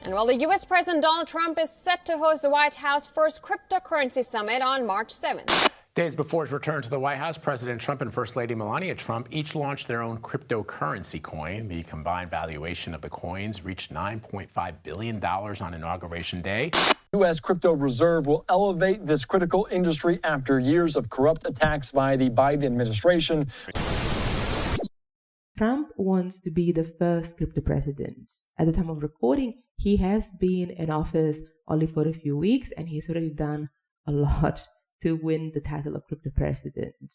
And while the U.S. President Donald Trump is set to host the White House first cryptocurrency summit on March 7th. Days before his return to the White House, President Trump and First Lady Melania Trump each launched their own cryptocurrency coin. The combined valuation of the coins reached $9.5 billion on Inauguration Day. U.S. crypto reserve will elevate this critical industry after years of corrupt attacks by the Biden administration. Trump wants to be the first crypto president. At the time of recording, he has been in office only for a few weeks, and he's already done a lot to win the title of crypto president.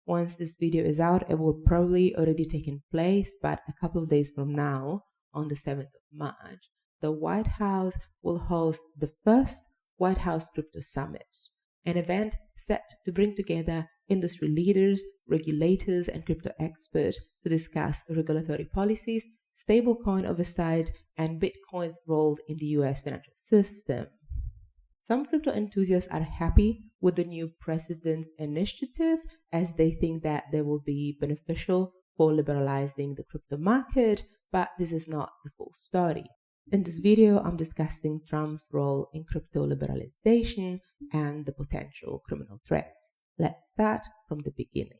Once this video is out, it will probably already taken place, but a couple of days from now, on the 7th of March, the White House will host the first White House Crypto Summit, an event set to bring together industry leaders, regulators, and crypto experts to discuss regulatory policies, stablecoin oversight, and Bitcoin's role in the US financial system. Some crypto enthusiasts are happy with the new president's initiatives, as they think that they will be beneficial for liberalizing the crypto market, but this is not the full story. In this video, I'm discussing Trump's role in crypto liberalization and the potential criminal threats. Let's start from the beginning.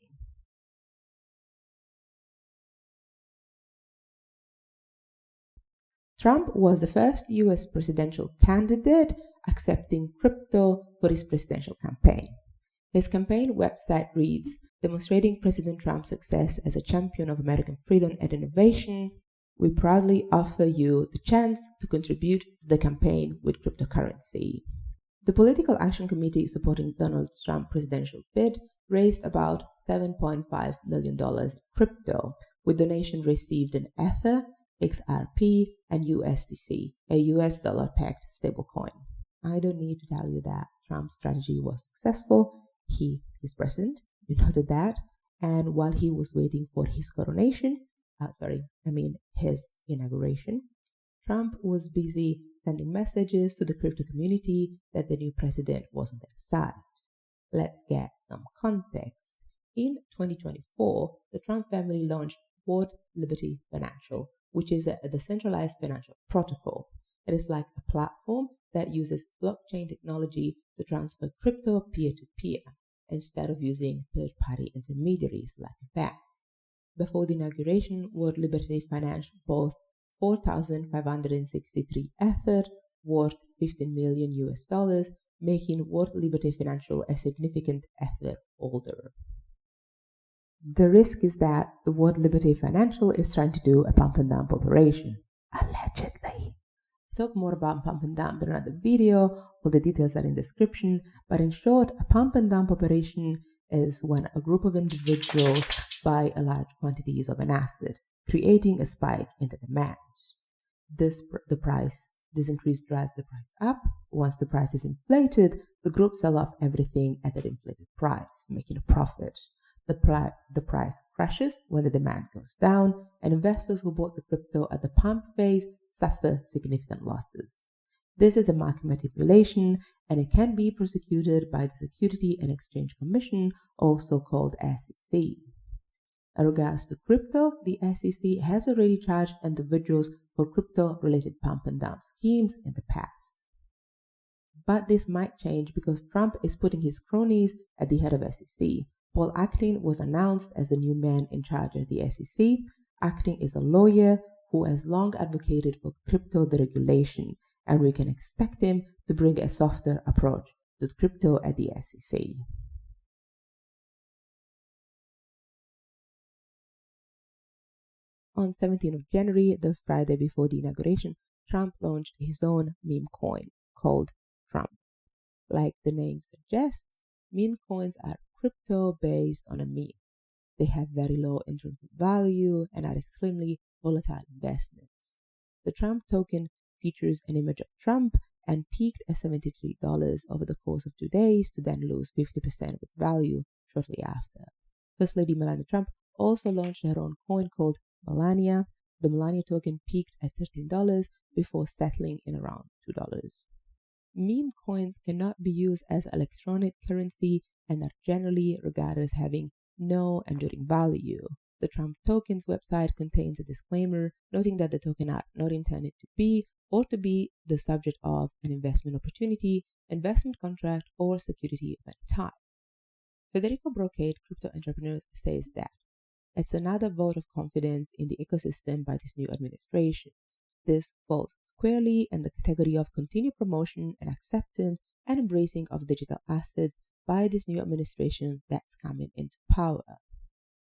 Trump was the first US presidential candidate accepting crypto for his presidential campaign. His campaign website reads, "Demonstrating President Trump's success as a champion of American freedom and innovation, we proudly offer you the chance to contribute to the campaign with cryptocurrency." The Political Action Committee supporting Donald Trump's presidential bid raised about $7.5 million in crypto, with donations received in Ether, XRP, and USDC, a US dollar-pegged stablecoin. I don't need to tell you that Trump's strategy was successful. He is president, you noted that, and while he was waiting for his his inauguration, Trump was busy sending messages to the crypto community that the new president was on their side. Let's get some context. In 2024, the Trump family launched World Liberty Financial, which is a decentralized financial protocol. It is like a platform that uses blockchain technology to transfer crypto peer-to-peer instead of using third-party intermediaries like a bank. Before the inauguration, World Liberty Financial bought 4,563 Ether, worth $15 million US, making World Liberty Financial a significant Ether holder. The risk is that the World Liberty Financial is trying to do a pump and dump operation, allegedly. I'll talk more about pump and dump in another video. All the details are in the description, but in short, a pump and dump operation is when a group of individuals buy a large quantities of an asset, creating a spike in the demand. This increase drives the price up. Once the price is inflated, the group sell off everything at the inflated price, making a profit. The price crashes when the demand goes down, and investors who bought the crypto at the pump phase suffer significant losses. This is a market manipulation, and it can be prosecuted by the Securities and Exchange Commission, also called SEC. In regards to crypto, the SEC has already charged individuals for crypto-related pump and dump schemes in the past. But this might change because Trump is putting his cronies at the head of SEC. Paul Acting was announced as the new man in charge of the SEC. Acting is a lawyer who has long advocated for crypto deregulation, and we can expect him to bring a softer approach to crypto at the SEC. On 17th of January, the Friday before the inauguration, Trump launched his own meme coin called Trump. Like the name suggests, meme coins are crypto based on a meme. They have very low intrinsic value and are extremely volatile investments. The Trump token features an image of Trump and peaked at $73 over the course of 2 days to then lose 50% of its value shortly after. First Lady Melania Trump also launched her own coin called Melania. The Melania token peaked at $13 before settling in around $2. Meme coins cannot be used as electronic currency and are generally regarded as having no enduring value. The Trump token's website contains a disclaimer noting that the token are not intended to be or to be the subject of an investment opportunity, investment contract, or security of any type. Federico Brocade, crypto entrepreneur, says that it's another vote of confidence in the ecosystem by this new administration. This falls squarely in the category of continued promotion and acceptance and embracing of digital assets by this new administration that's coming into power.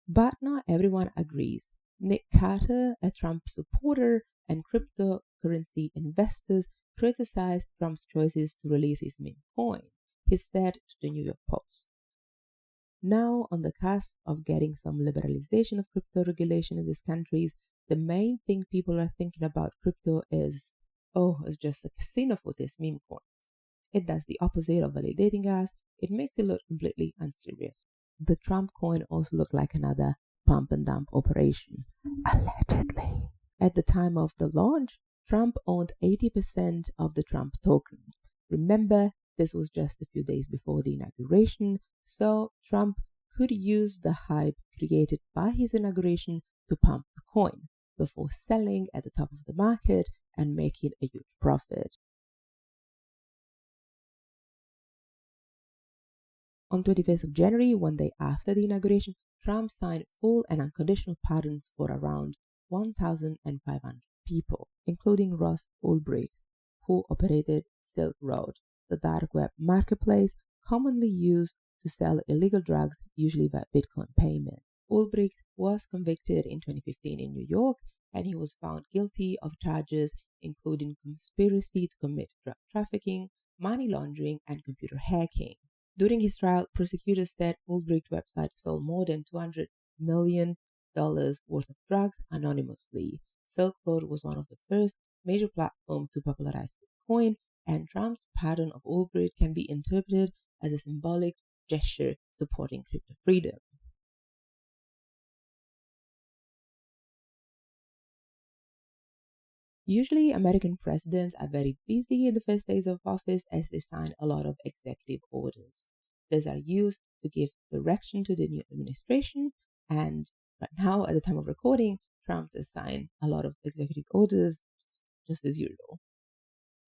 But not everyone agrees. Nick Carter, a Trump supporter and cryptocurrency investors, criticized Trump's choices to release his meme coin. He said to the New York Post, "Now, on the cusp of getting some liberalization of crypto regulation in these countries, the main thing people are thinking about crypto is, oh, it's just a casino for this meme coin. It does the opposite of validating us. It makes it look completely unserious." The Trump coin also looked like another pump and dump operation, allegedly. At the time of the launch, Trump owned 80% of the Trump token. Remember, this was just a few days before the inauguration, so Trump could use the hype created by his inauguration to pump the coin before selling at the top of the market and making a huge profit. On 21st of January, one day after the inauguration, Trump signed full and unconditional pardons for around 1,500 people, including Ross Ulbricht, who operated Silk Road, the dark web marketplace commonly used to sell illegal drugs, usually via Bitcoin payment. Ulbricht was convicted in 2015 in New York, and he was found guilty of charges including conspiracy to commit drug trafficking, money laundering, and computer hacking. During his trial, prosecutors said Ulbricht's website sold more than $200 million worth of drugs anonymously. Silk Road was one of the first major platforms to popularize Bitcoin, and Trump's pardon of Ulbricht can be interpreted as a symbolic gesture supporting crypto freedom. Usually, American presidents are very busy in the first days of office as they sign a lot of executive orders. These are used to give direction to the new administration, and right now, at the time of recording, Trump has signed a lot of executive orders, just as usual.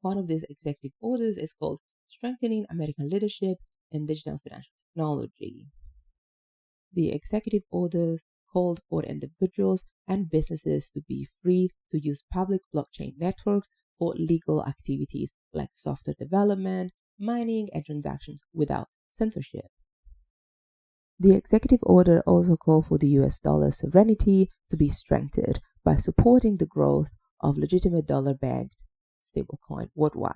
One of these executive orders is called Strengthening American Leadership in Digital Financial Technology. The executive order called for individuals and businesses to be free to use public blockchain networks for legal activities like software development, mining, and transactions without censorship. The executive order also called for the US dollar sovereignty to be strengthened by supporting the growth of legitimate dollar-backed stablecoin worldwide.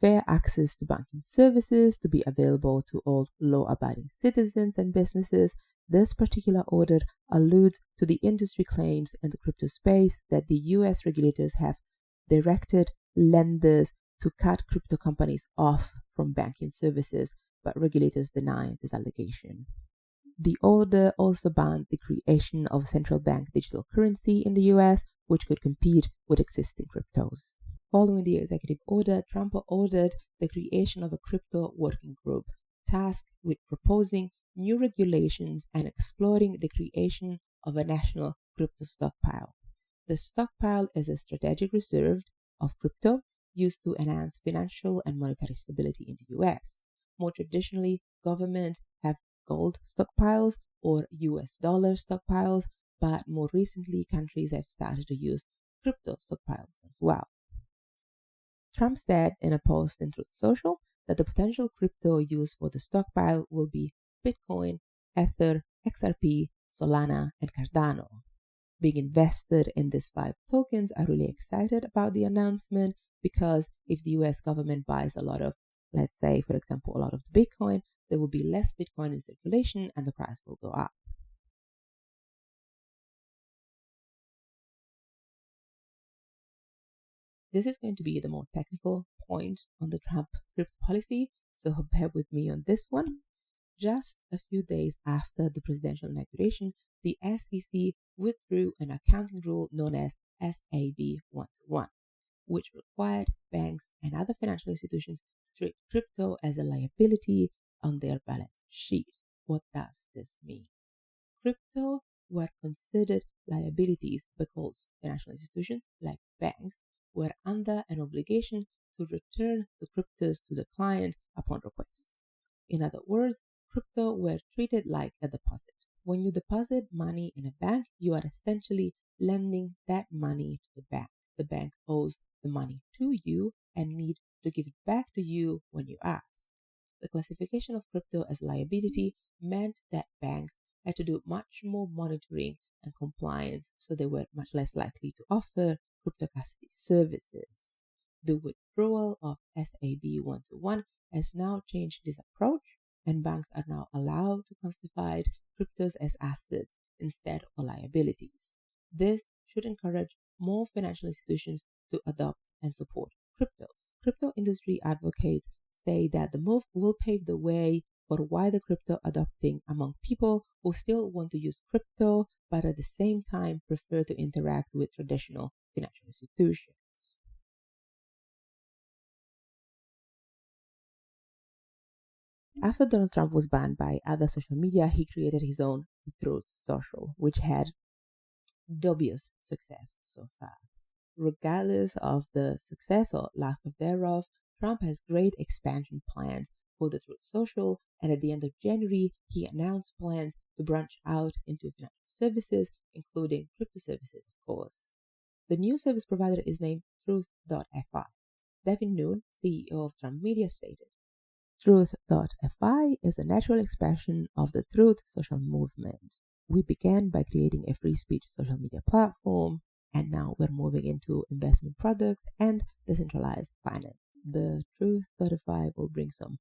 Fair access to banking services to be available to all law-abiding citizens and businesses. This particular order alludes to the industry claims in the crypto space that the US regulators have directed lenders to cut crypto companies off from banking services, but regulators deny this allegation. The order also banned the creation of central bank digital currency in the US, which could compete with existing cryptos. Following the executive order, Trump ordered the creation of a crypto working group tasked with proposing new regulations and exploring the creation of a national crypto stockpile. The stockpile is a strategic reserve of crypto used to enhance financial and monetary stability in the US. More traditionally, governments have gold stockpiles or US dollar stockpiles, but more recently, countries have started to use crypto stockpiles as well. Trump said in a post in Truth Social that the potential crypto used for the stockpile will be Bitcoin, Ether, XRP, Solana, and Cardano. Being invested in these 5 tokens, are really excited about the announcement because if the US government buys a lot of, let's say, for example, a lot of Bitcoin, there will be less Bitcoin in circulation and the price will go up. This is going to be the more technical point on the Trump crypto policy, so bear with me on this one. Just a few days after the presidential inauguration, the SEC withdrew an accounting rule known as SAB 121, which required banks and other financial institutions to treat crypto as a liability on their balance sheet. What does this mean? Crypto were considered liabilities because financial institutions like banks were under an obligation to return the cryptos to the client upon request. In other words, crypto were treated like a deposit. When you deposit money in a bank, you are essentially lending that money to the bank. The bank owes the money to you and need to give it back to you when you ask. The classification of crypto as liability meant that banks had to do much more monitoring and compliance, so they were much less likely to offer crypto custody services. The withdrawal of SAB 121 has now changed this approach, and banks are now allowed to classify cryptos as assets instead of liabilities. This should encourage more financial institutions to adopt and support cryptos. Crypto industry advocates say that the move will pave the way for wider crypto adopting among people who still want to use crypto but at the same time prefer to interact with traditional financial institutions. After Donald Trump was banned by other social media, he created his own Truth Social, which had dubious success so far. Regardless of the success or lack of thereof, Trump has great expansion plans for the Truth Social, and at the end of January, he announced plans to branch out into financial services, including crypto services, of course. The new service provider is named Truth.fi. Devin Noon, CEO of Trump Media, stated, Truth.fi is a natural expression of the Truth Social movement. We began by creating a free speech social media platform, and now we're moving into investment products and decentralized finance. The Truth.fi will bring some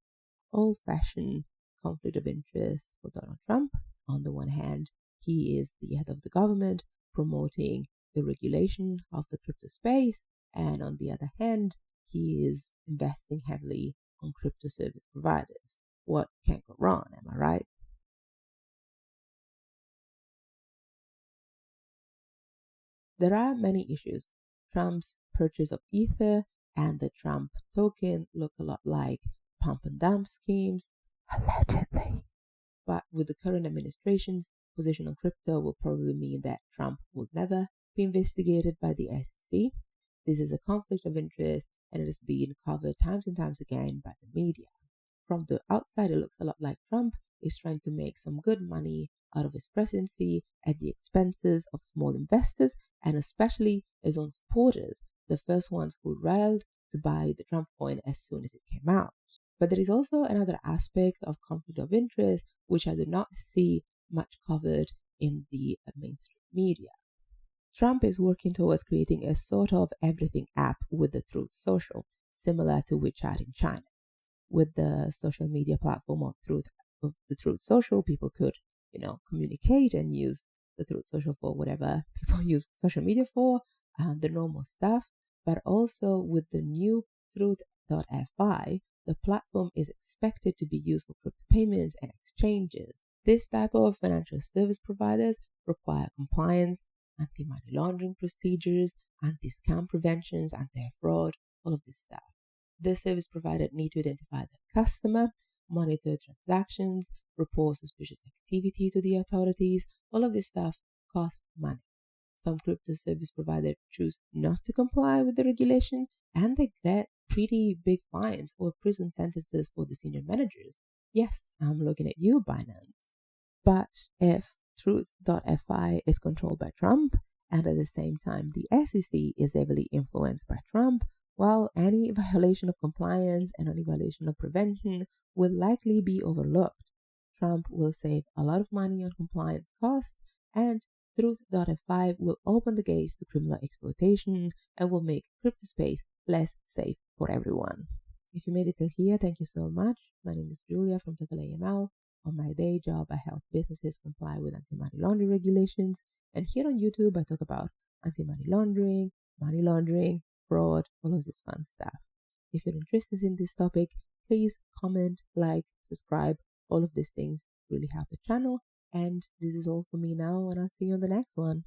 old-fashioned conflict of interest for Donald Trump. On the one hand, he is the head of the government promoting the regulation of the crypto space, and on the other hand, he is investing heavily on crypto service providers. What can go wrong, am I right? There are many issues. Trump's purchase of Ether and the Trump token look a lot like pump and dump schemes, allegedly. But with the current administration's position on crypto will probably mean that Trump will never be investigated by the SEC. This is a conflict of interest, and it is being covered times and times again by the media. From the outside, it looks a lot like Trump is trying to make some good money out of his presidency at the expenses of small investors and especially his own supporters, the first ones who riled to buy the Trump coin as soon as it came out. But there is also another aspect of conflict of interest which I do not see much covered in the mainstream media. Trump is working towards creating a sort of everything app with the Truth Social, similar to WeChat in China. With the social media platform of the Truth Social, people could, communicate and use the Truth Social for whatever people use social media for, the normal stuff. But also with the new Truth.fi, the platform is expected to be used for crypto payments and exchanges. This type of financial service providers require compliance, anti-money laundering procedures, anti-scam preventions, anti-fraud, all of this stuff. The service provider need to identify the customer, monitor transactions, report suspicious activity to the authorities. All of this stuff costs money. Some crypto service providers choose not to comply with the regulation, and they get pretty big fines or prison sentences for the senior managers. Yes, I'm looking at you, Binance. But if Truth.fi is controlled by Trump, and at the same time the SEC is heavily influenced by Trump, well, any violation of compliance and any violation of prevention will likely be overlooked. Trump will save a lot of money on compliance costs, and Truth.fi will open the gates to criminal exploitation and will make crypto space less safe for everyone. If you made it till here, thank you so much. My name is Julia from Total AML. On my day job, I help businesses comply with anti-money laundering regulations, and here on YouTube, I talk about anti-money laundering, money laundering, fraud, all of this fun stuff. If you're interested in this topic, please comment, like, subscribe. All of these things really help the channel. And this is all for me now, and I'll see you on the next one.